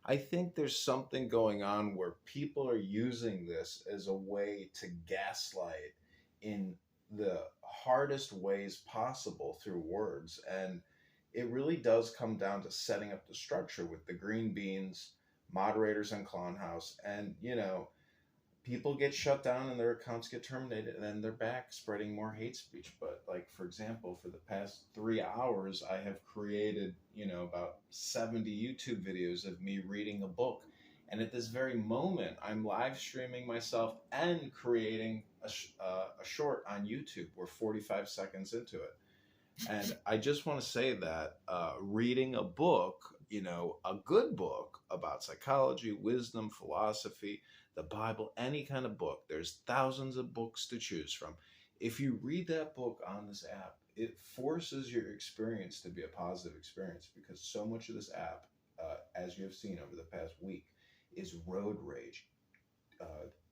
I think there's something going on where people are using this as a way to gaslight in the hardest ways possible through words. And it really does come down to setting up the structure with the green beans, moderators and clown house. And, people get shut down and their accounts get terminated, and then they're back spreading more hate speech. But, like, for example, for the past 3 hours I have created about 70 YouTube videos of me reading a book, and at this very moment I'm live streaming myself and creating a short on YouTube. We're 45 seconds into it, and I just want to say that reading a book, a good book about psychology, wisdom, philosophy, the Bible, any kind of book, there's thousands of books to choose from. If you read that book on this app, it forces your experience to be a positive experience, because so much of this app, as you have seen over the past week, is road rage,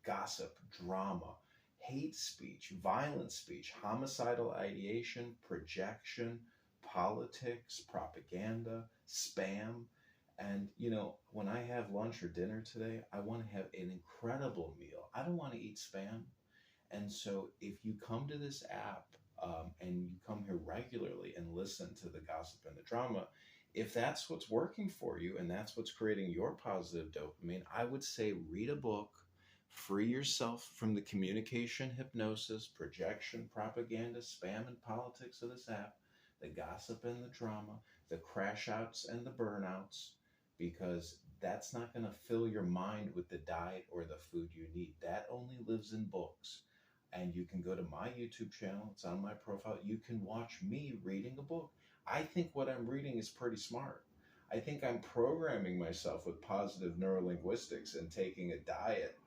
gossip, drama, hate speech, violent speech, homicidal ideation, projection, politics, propaganda, spam. And, when I have lunch or dinner today, I want to have an incredible meal. I don't want to eat spam. And so if you come to this app, and you come here regularly and listen to the gossip and the drama, if that's what's working for you and that's what's creating your positive dopamine, I would say read a book, free yourself from the communication hypnosis, projection, propaganda, spam, and politics of this app, the gossip and the drama, the crash outs and the burnouts, because that's not going to fill your mind with the diet or the food you need. That only lives in books. And you can go to my YouTube channel, it's on my profile. You can watch me reading a book. I think what I'm reading is pretty smart. I think I'm programming myself with positive neurolinguistics and taking a diet,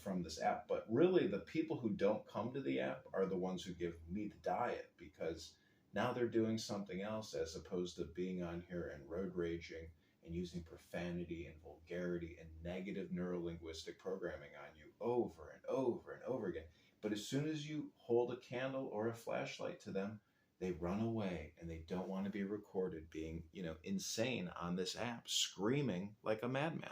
from this app. But really, the people who don't come to the app are the ones who give me the diet, because now they're doing something else as opposed to being on here and road raging and using profanity and vulgarity and negative neurolinguistic programming on you over and over and over again. But as soon as you hold a candle or a flashlight to them, they run away and they don't want to be recorded being, insane on this app, screaming like a madman.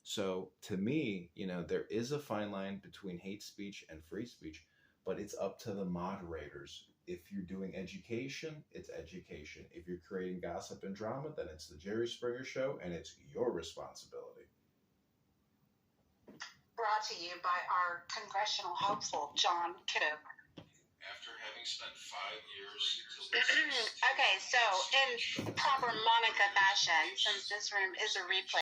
So to me, there is a fine line between hate speech and free speech, but it's up to the moderators. If you're doing education, it's education. If you're creating gossip and drama, then it's the Jerry Springer Show, and it's your responsibility. Brought to you by our congressional hopeful, John Kitover. After having spent 5 years... Okay, so in proper Monica fashion, since this room is a replay,